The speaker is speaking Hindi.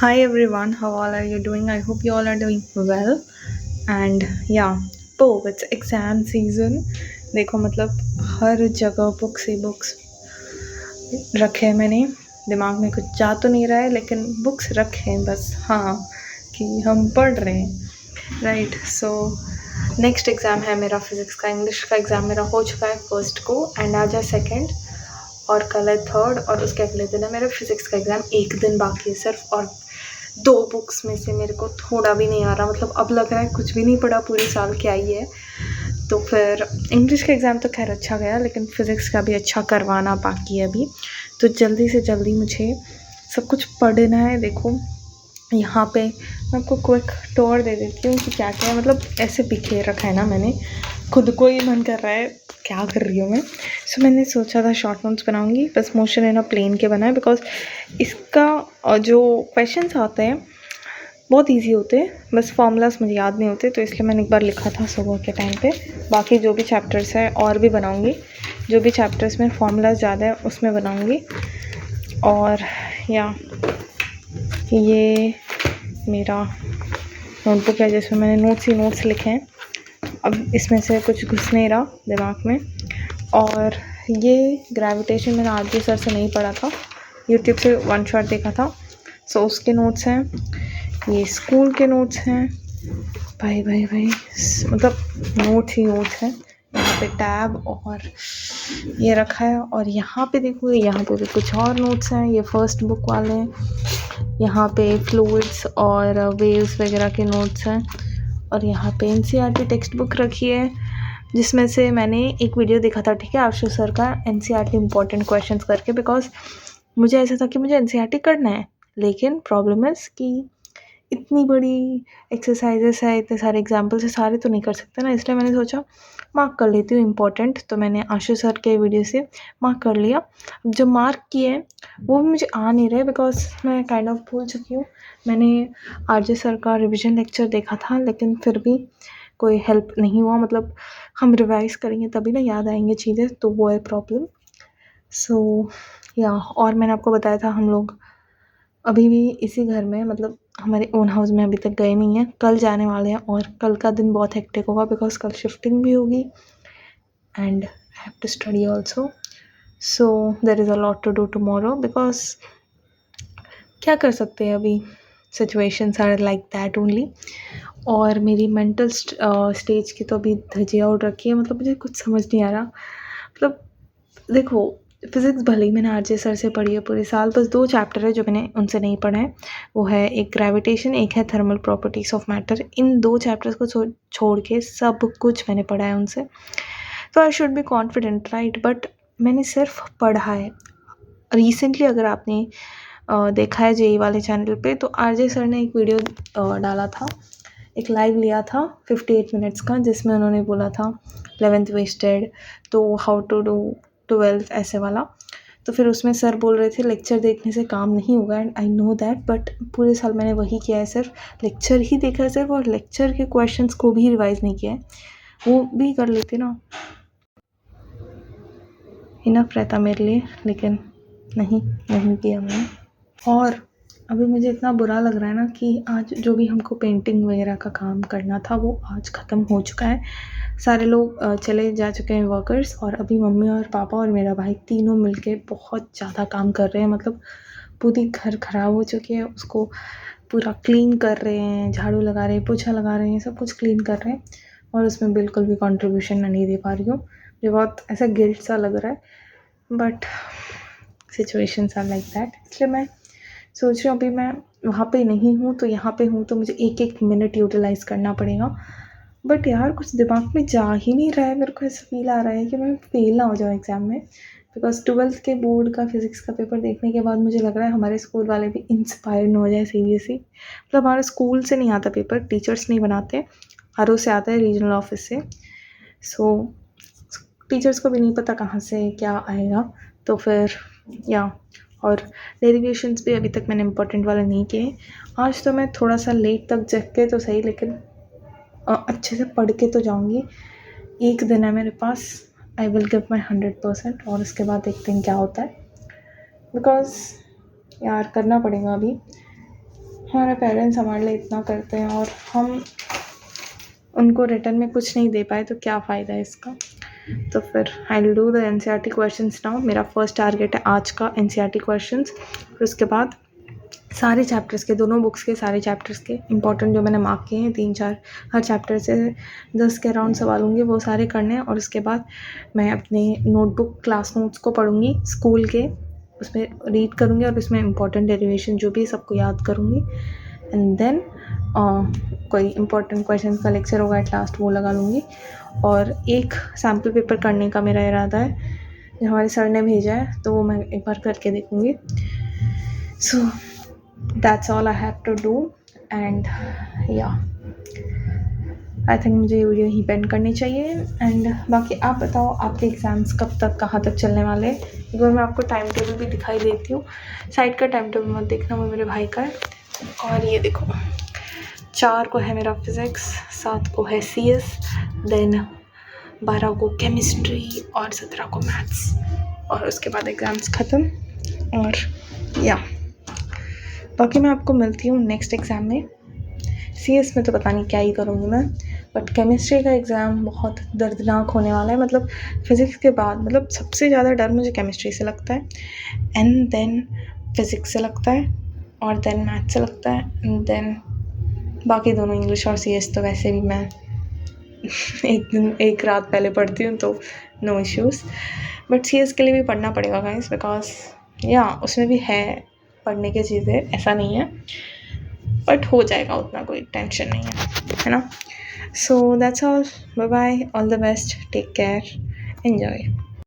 Hi everyone, how all are you doing? I hope you all are doing well. And yeah, it's exam season. देखो मतलब हर जगह बुक्स ही बुक्स रखे हैं मैंने। दिमाग में कुछ जा तो नहीं रहा है लेकिन बुक्स रखे हैं बस, हाँ, कि हम पढ़ रहे हैं, राइट। सो नेक्स्ट एग्ज़ाम है मेरा फिज़िक्स का। इंग्लिश का एग्ज़ाम मेरा हो चुका है फर्स्ट को, एंड आज है सेकंड, और कल है थर्ड, और उसके अगले दिन है मेरा फिज़िक्स का एग्ज़ाम। एक दिन बाकी है सिर्फ, और दो बुक्स में से मेरे को थोड़ा भी नहीं आ रहा। मतलब अब लग रहा है कुछ भी नहीं पढ़ा पूरे साल, क्या ही है। तो फिर इंग्लिश का एग्ज़ाम तो खैर अच्छा गया, लेकिन फ़िज़िक्स का भी अच्छा करवाना बाकी है अभी। तो जल्दी से जल्दी मुझे सब कुछ पढ़ना है। देखो यहाँ पे मैं आपको क्विक टूर दे देती हूँ कि क्या क्या है। मतलब ऐसे बिखेर रखा है ना मैंने, खुद को ही मन कर रहा है क्या कर रही हूँ मैं। सो मैंने सोचा था शॉर्ट नोट्स बनाऊँगी, बस मोशन है ना प्लेन के बनाए, बिकॉज इसका जो क्वेश्चंस आते हैं बहुत इजी होते हैं, बस फॉर्मूलाज मुझे याद नहीं होते, तो इसलिए मैंने एक बार लिखा था सुबह के टाइम पे। बाकी जो भी चैप्टर्स है और भी बनाऊँगी, जो भी चैप्टर्स में फॉर्मूलाज ज़्यादा है उसमें बनाऊँगी। और या ये मेरा नोटबुक है जिसमें मैंने नोट्स ही नोट्स लिखे हैं। अब इसमें से कुछ घुस नहीं रहा दिमाग में। और ये ग्रेविटेशन मैंने आरजे सर से नहीं पढ़ा था, यूट्यूब से वन शॉट देखा था। सो उसके नोट्स हैं, ये स्कूल के नोट्स हैं। भाई भाई भाई मतलब नोट्स ही नोट्स हैं। यहाँ पे टैब और ये रखा है, और यहाँ पे देखो यहाँ पे भी कुछ और नोट्स हैं, ये फर्स्ट बुक वाले हैं। यहाँ पे फ्लूइड्स और वेव्स वगैरह के नोट्स हैं। और यहाँ पे एनसीईआरटी टेक्स्ट बुक रखी है, जिसमें से मैंने एक वीडियो देखा था, ठीक है, आशु सर का, एनसीईआरटी इम्पोर्टेंट क्वेश्चंस करके। बिकॉज मुझे ऐसा था कि मुझे एनसीईआरटी करना है, लेकिन प्रॉब्लम है कि इतनी बड़ी एक्सरसाइजेस है, इतने सारे एग्जाम्पल्स है, सारे तो नहीं कर सकते ना। इसलिए मैंने सोचा मार्क कर लेती हूँ इम्पोर्टेंट। तो मैंने आशु सर के वीडियो से मार्क कर लिया। जो मार्क किए वो भी मुझे आ नहीं रहे, बिकॉज मैं काइंड ऑफ भूल चुकी हूँ। मैंने आरजे सर का रिविजन लेक्चर देखा था, लेकिन फिर भी कोई हेल्प नहीं हुआ। मतलब हम रिवाइज़ करेंगे तभी ना याद आएंगे चीज़ें, तो वो है प्रॉब्लम। सो या और मैंने आपको बताया था हम लोग अभी भी इसी घर में, मतलब हमारे ओन हाउस में अभी तक गए नहीं हैं। कल जाने वाले हैं, और कल का दिन बहुत हेक्टिक होगा बिकॉज कल शिफ्टिंग भी होगी, and I have to study also. So there is a lot to do tomorrow, because क्या कर सकते हैं अभी, situations are like that only. और मेरी मेंटल स्टेज की तो अभी धजिया उड़ रखी है। मतलब मुझे कुछ समझ नहीं आ रहा। मतलब देखो, फिज़िक्स भले ही मैंने आरजे सर से पढ़ी है पूरे साल, बस दो चैप्टर है जो मैंने उनसे नहीं पढ़ा है। वो है एक ग्रेविटेशन, एक है थर्मल प्रॉपर्टीज़ ऑफ मैटर। इन दो चैप्टर्स को छोड़ के सब कुछ मैंने पढ़ा है उनसे। तो I should be confident, right. But मैंने सिर्फ पढ़ा है। रिसेंटली अगर आपने देखा है जेई वाले चैनल पे, तो आरजे सर ने एक वीडियो डाला था, एक लाइव लिया था 58 मिनट्स का, जिसमें उन्होंने बोला था 11th वेस्टेड, तो हाउ टू डू 12th ऐसे वाला। तो फिर उसमें सर बोल रहे थे लेक्चर देखने से काम नहीं होगा, and I know that, but पूरे साल मैंने वही किया है, सिर्फ लेक्चर ही देखा है सिर्फ, और लेक्चर के क्वेश्चंस को भी रिवाइज़ नहीं किया है। वो भी कर लेते ना, इनफ रहता मेरे लिए, लेकिन नहीं किया मैंने। और अभी मुझे इतना बुरा लग रहा है ना कि आज जो भी हमको पेंटिंग वगैरह का काम करना था वो आज ख़त्म हो चुका है। सारे लोग चले जा चुके हैं वर्कर्स, और अभी मम्मी और पापा और मेरा भाई तीनों मिलके बहुत ज़्यादा काम कर रहे हैं। मतलब पूरी घर ख़राब हो चुकी है, उसको पूरा क्लीन कर रहे हैं, झाड़ू लगा रहे हैं, पोछा लगा रहे हैं, सब कुछ क्लीन कर रहे हैं, और उसमें बिल्कुल भी कंट्रीब्यूशन मैं नहीं दे पा रही हूँ। मुझे बहुत ऐसा गिल्ट सा लग रहा है, but situations are like that. इसलिए मैं सोच रही हूँ अभी मैं वहाँ पे नहीं हूँ तो यहाँ पे हूँ, तो मुझे एक एक मिनट यूटिलाइज़ करना पड़ेगा। बट यार कुछ दिमाग में जा ही नहीं रहा है। मेरे को ऐसा फील आ रहा है कि मैं फेल ना हो जाऊँ एग्ज़ाम में, बिकॉज 12th के बोर्ड का फिज़िक्स का पेपर देखने के बाद मुझे लग रहा है हमारे स्कूल वाले भी इंस्पायर न हो जाए सीरियसली। मतलब हमारे स्कूल से नहीं आता पेपर, टीचर्स नहीं बनाते, आर से आता है, रीजनल ऑफिस से। सो टीचर्स को भी नहीं पता कहाँ से क्या आएगा। तो फिर या और डेरिवेशंस भी अभी तक मैंने इम्पोर्टेंट वाले नहीं किए। आज तो मैं थोड़ा सा लेट तक जग के तो सही, लेकिन अच्छे से पढ़ के तो जाऊँगी। एक दिन है मेरे पास, आई विल गिव माई 100%, और उसके बाद देखते हैं क्या होता है। बिकॉज यार करना पड़ेगा अभी। हमारे पेरेंट्स हमारे लिए इतना करते हैं और हम उनको रिटर्न में कुछ नहीं दे पाए तो क्या फ़ायदा है इसका। तो फिर I will do the NCERT questions now. मेरा फर्स्ट टारगेट है आज का एनसीईआरटी क्वेश्चंस। फिर उसके बाद सारे चैप्टर्स के, दोनों बुक्स के सारे चैप्टर्स के इंपॉर्टेंट जो मैंने मार्क किए हैं 3-4, हर चैप्टर से 10 के अराउंड सवाल होंगे, वो सारे करने हैं। और उसके बाद मैं अपने नोटबुक क्लास नोट्स को पढ़ूँगी स्कूल के, उसमें रीड करूँगी और उसमें इंपॉर्टेंट डेरिवेशन जो भी सबको याद करूँगी। एंड देन कोई इंपॉर्टेंट क्वेश्चन का लेक्चर होगा एट लास्ट, वो लगा लूँगी। और एक सैम्पल पेपर करने का मेरा इरादा है, जो हमारे सर ने भेजा है, तो वो मैं एक बार करके देखूँगी। So that's all I have to do and या आई थिंक मुझे ये वीडियो ही पेंड करनी चाहिए। एंड बाकी आप बताओ आपके एग्ज़ाम्स कब तक, कहाँ तक चलने वाले हैं। एक बार मैं आपको टाइम टेबल भी दिखाई देती हूँ। साइड का टाइम टेबल मत देखना, वो मेरे भाई का है। और ये देखो, 4 को है मेरा फिज़िक्स, 7 को है CS, देन 12 को केमिस्ट्री और 17 को मैथ्स, और उसके बाद एग्ज़ाम्स ख़त्म। और या बाकी मैं आपको मिलती हूँ नेक्स्ट एग्ज़ाम में। CS में तो पता नहीं क्या ही करूँगी मैं, बट केमिस्ट्री का एग्ज़ाम बहुत दर्दनाक होने वाला है। मतलब फ़िज़िक्स के बाद, मतलब सबसे ज़्यादा डर मुझे केमिस्ट्री से लगता है, एंड देन फ़िज़िक्स से लगता है, और देन मैथ से लगता है, एंड देन बाकी दोनों इंग्लिश और CS तो वैसे भी मैं एक रात पहले पढ़ती हूँ, तो नो इश्यूज़। बट CS के लिए भी पढ़ना पड़ेगा गाइस, बिकॉज या उसमें भी है पढ़ने की चीज़ें, ऐसा नहीं है, बट हो जाएगा, उतना कोई टेंशन नहीं है ना। So that's all, bye bye, all the best, take care, enjoy.